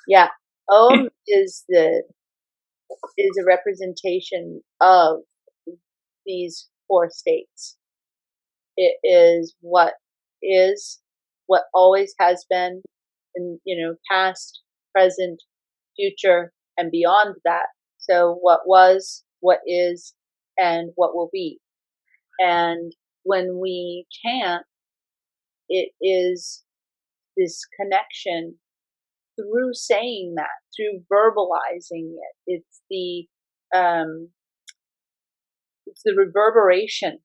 Yeah, Om is a representation of these four states. It is, what always has been, in past, present, future, and beyond that. So what was, what is, and what will be. And when we chant, it is this connection through saying that, through verbalizing it. Um, it's the reverberation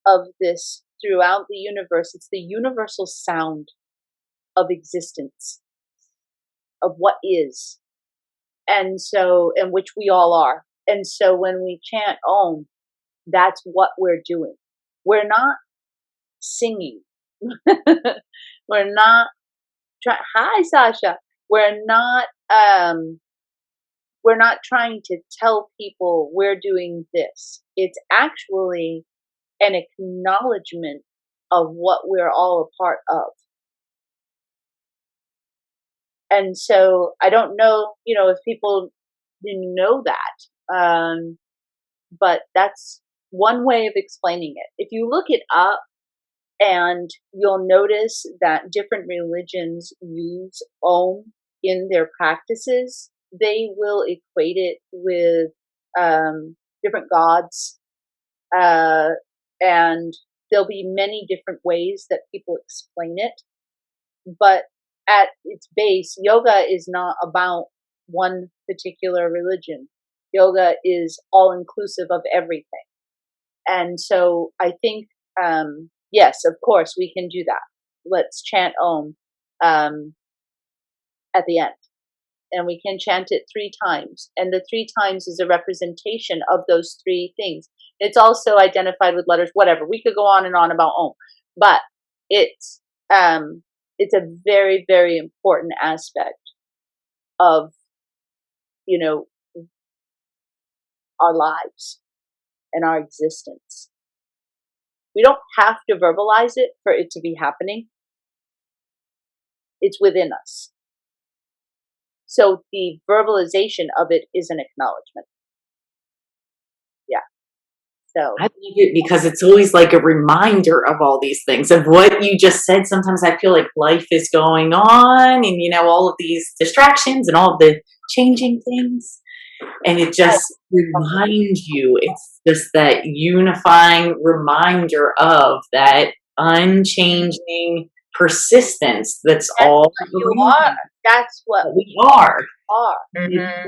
of this throughout the universe. It's the universal sound of existence, of what is, and which we all are. And so when we chant Om, that's what we're doing. We're not singing. We're not trying. Hi, Sasha. We're not. We're not trying to tell people we're doing this. It's actually an acknowledgement of what we're all a part of. And so I don't know, if people didn't know that, but that's one way of explaining it. If you look it up, and you'll notice that different religions use Om in their practices. They will equate it with different gods, and there'll be many different ways that people explain it. But at its base, yoga is not about one particular religion. Yoga is all inclusive of everything. And so I think, yes, of course, we can do that. Let's chant Om at the end. And we can chant it 3 times. And the 3 times is a representation of those 3 things. It's also identified with letters, whatever. We could go on and on about Om. But it's a very, very important aspect of, our lives and our existence. We don't have to verbalize it for it to be happening. It's within us. So the verbalization of it is an acknowledgement. Yeah. So I like it because it's always like a reminder of all these things, of what you just said. Sometimes I feel like life is going on and, all of these distractions and all of the changing things. And it just reminds you, it's just that unifying reminder of that unchanging persistence. That's all you are. That's what we are. Mm-hmm.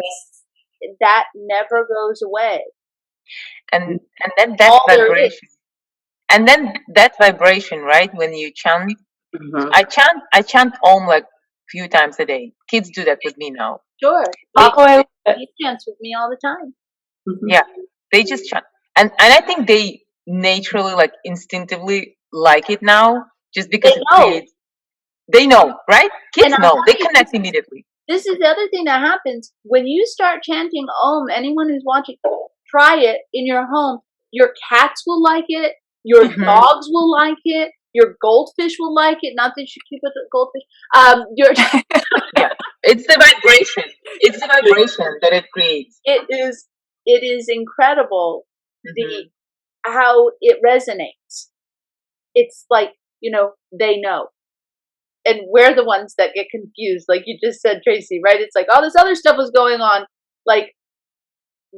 That never goes away. And then that All vibration. And then that vibration, right? When you chant, Mm-hmm. I chant Om like few times a day. Kids do that with me now. Sure. He chants with me all the time. Mm-hmm. Yeah, they just chant, and I think they naturally, like instinctively, like it now, just because it creates. They know, right? Kids know. They connect immediately. This is the other thing that happens when you start chanting Om. Anyone who's watching, try it in your home. Your cats will like it. Your dogs will like it. Your goldfish will like it. Not that you should keep it a goldfish. Yeah, it's the vibration. It's the vibration that it creates. It is incredible how it resonates. It's like, they know. And we're the ones that get confused, like you just said, Tracy, right? It's like all this other stuff was going on. Like,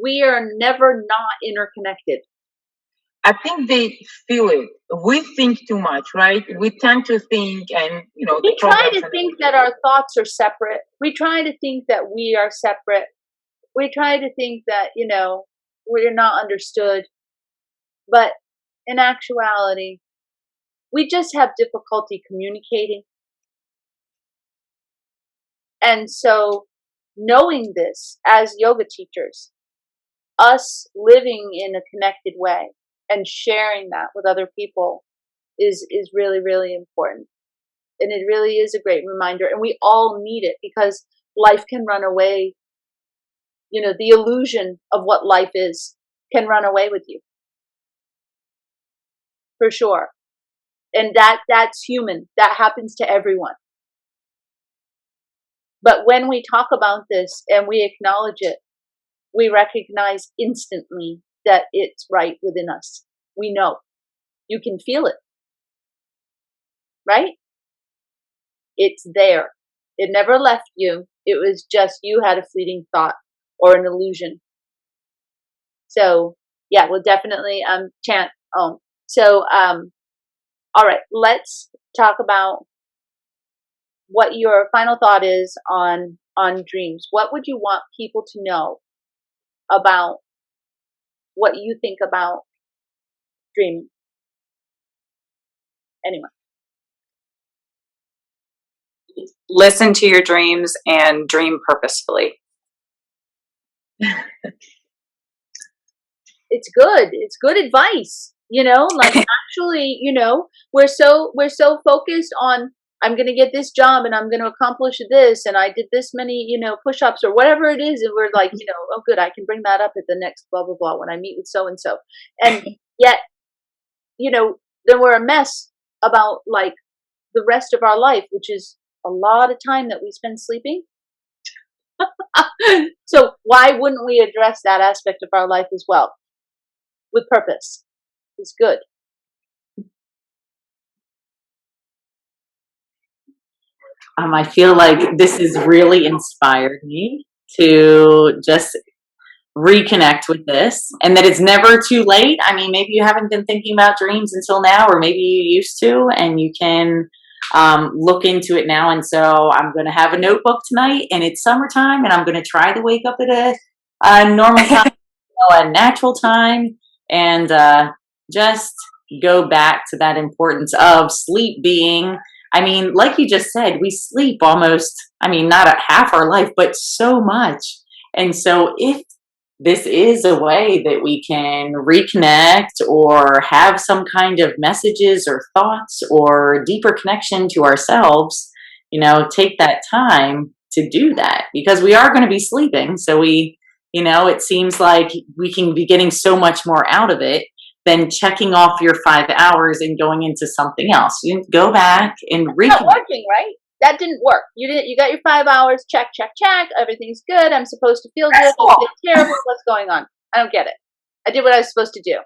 we are never not interconnected. I think they feel it. We think too much, right? We tend to think, and the We try programs to and think everything. that our thoughts are separate. We try to think that we are separate. We try to think that, we're not understood. But in actuality, we just have difficulty communicating. And so, knowing this as yoga teachers, us living in a connected way and sharing that with other people is really, really important. And it really is a great reminder. And we all need it because life can run away. The illusion of what life is can run away with you, for sure. And that's human. That happens to everyone. But when we talk about this and we acknowledge it, we recognize instantly that it's right within us. We know. You can feel it, right? It's there. It never left you. It was just you had a fleeting thought or an illusion. So yeah, we'll definitely chant Om. So all right, let's talk about what your final thought is on dreams. What would you want people to know about what you think about dreaming? Anyway. Listen to your dreams and dream purposefully. It's good. It's good advice. Like actually, we're so focused on I'm going to get this job and I'm going to accomplish this and I did this many, push-ups or whatever it is, and we're like, oh good, I can bring that up at the next blah blah blah when I meet with so and so. And yet, then we're a mess about like the rest of our life, which is a lot of time that we spend sleeping. So why wouldn't we address that aspect of our life as well? With purpose. It's good. I feel like this has really inspired me to just reconnect with this, and that it's never too late. I mean, maybe you haven't been thinking about dreams until now, or maybe you used to, and you can look into it now. And so I'm going to have a notebook tonight, and it's summertime, and I'm going to try to wake up at a normal time, a natural time, and just go back to that importance of sleep being, I mean, like you just said, we sleep almost, I mean, not a half our life, but so much. And so if this is a way that we can reconnect or have some kind of messages or thoughts or deeper connection to ourselves, take that time to do that, because we are going to be sleeping. So it seems like we can be getting so much more out of it than checking off your 5 hours and going into something else. You go back and It's not working, right? That didn't work. You got your 5 hours, check, everything's good, I'm supposed to feel good, I feel terrible, what's going on? I don't get it. I did what I was supposed to do.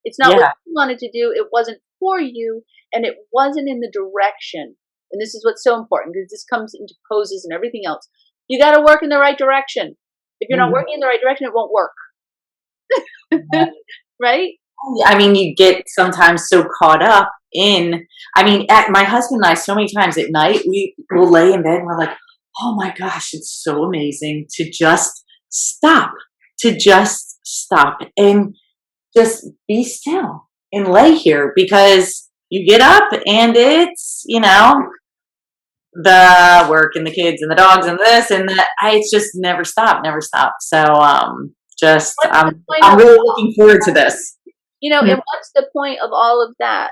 It's not what you wanted to do, it wasn't for you, and it wasn't in the direction. And this is what's so important, because this comes into poses and everything else. You got to work in the right direction. If you're not working in the right direction, it won't work. Right? I mean, you get sometimes so caught up in, I mean, at my husband and I, so many times at night, we will lay in bed and we're like, oh my gosh, it's so amazing to just stop, and just be still and lay here, because you get up and it's, the work and the kids and the dogs and this and that. It's just never stop. So, I'm really looking forward to this. And what's the point of all of that?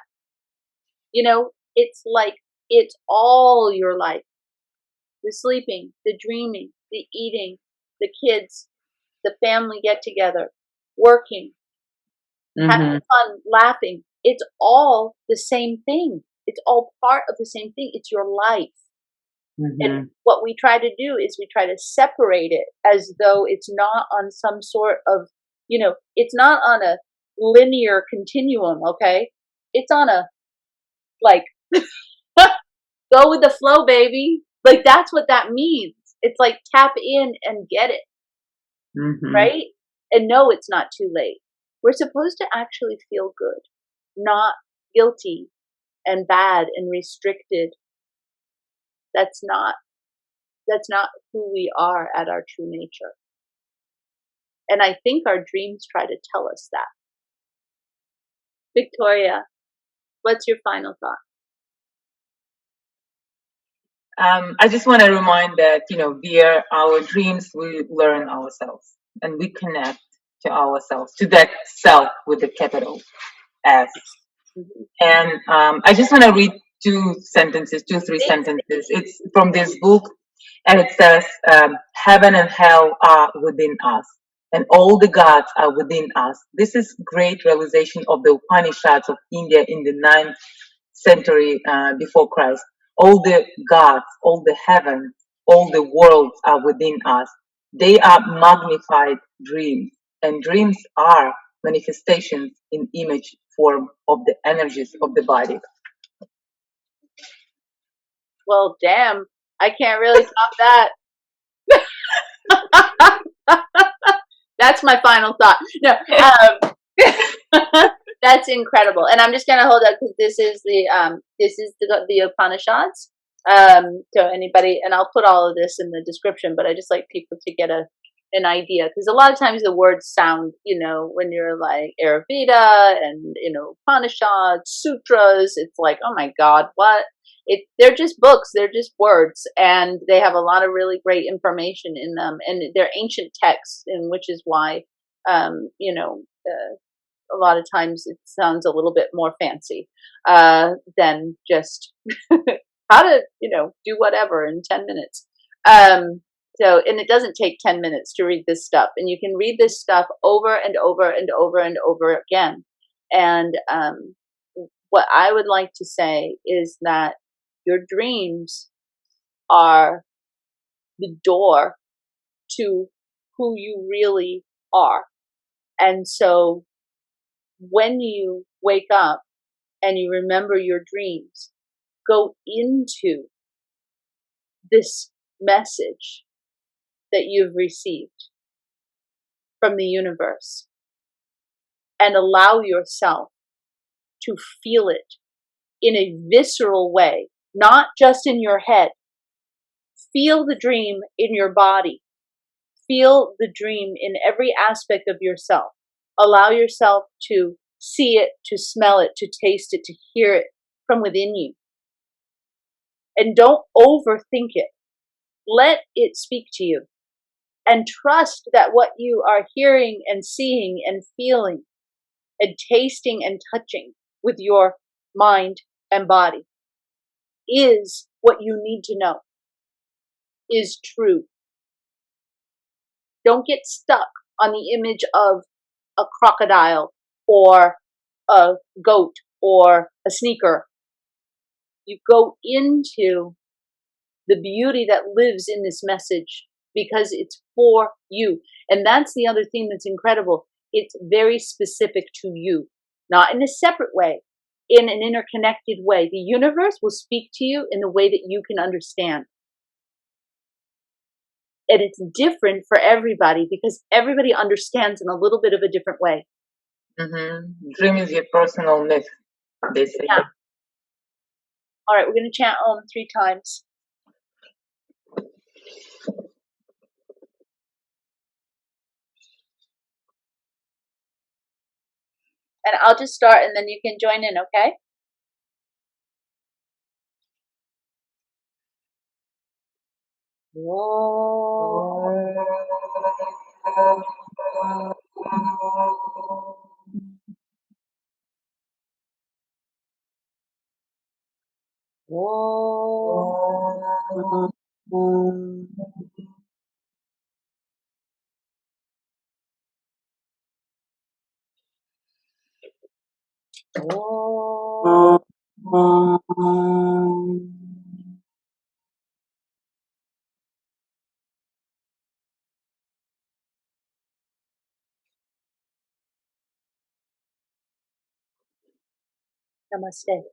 It's like, it's all your life. The sleeping, the dreaming, the eating, the kids, the family get together, working, having fun, laughing. It's all the same thing. It's all part of the same thing. It's your life. And what we try to do is we try to separate it as though it's not on some sort of, it's not on a linear continuum, okay? It's on a, like, go with the flow, baby. Like, that's what that means. It's like tap in and get it, right? And know it's not too late. we're supposed to actually feel good, not guilty and bad and restricted. That's not who we are at our true nature. And I think our dreams try to tell us that. Victoria, what's your final thought? I just want to remind that, via our dreams, we learn ourselves and we connect to ourselves, to that self with the capital S. Mm-hmm. And I just want to read two, three sentences. It's from this book, and it says, heaven and hell are within us, and all the gods are within us. This is great realization of the Upanishads of India in the 9th century before Christ. All the gods, all the heavens, all the worlds are within us. They are magnified dreams, and dreams are manifestations in image form of the energies of the body. Well, damn, I can't really top that. That's my final thought. No, that's incredible. And I'm just gonna hold up because this is the Upanishads. So anybody, and I'll put all of this in the description, but I just like people to get an idea, because a lot of times the words sound, when you're like Ayurveda and Upanishads, sutras, it's like, oh my God, what? They're just books, they're just words, and they have a lot of really great information in them, and they're ancient texts, and which is why, a lot of times it sounds a little bit more fancy than just how to, do whatever in 10 minutes. And it doesn't take 10 minutes to read this stuff, and you can read this stuff over and over and over and over again. And what I would like to say is that your dreams are the door to who you really are. And so when you wake up and you remember your dreams, go into this message that you've received from the universe and allow yourself to feel it in a visceral way, not just in your head. Feel the dream in your body. Feel the dream in every aspect of yourself. Allow yourself to see it, to smell it, to taste it, to hear it from within you. And don't overthink it. Let it speak to you. And trust that what you are hearing and seeing and feeling and tasting and touching with your mind and body is what you need to know, is true. Don't get stuck on the image of a crocodile or a goat or a sneaker. You go into the beauty that lives in this message because it's for you. And that's the other thing that's incredible. It's very specific to you, not in a separate way, in an interconnected way. The universe will speak to you in the way that you can understand. And it's different for everybody because everybody understands in a little bit of a different way. Mm-hmm. Dream is your personal myth, they say. Yeah. All right, we're going to chant Om 3 times. And I'll just start and then you can join in, okay? Namaste.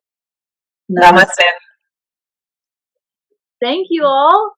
Namaste. Thank you all.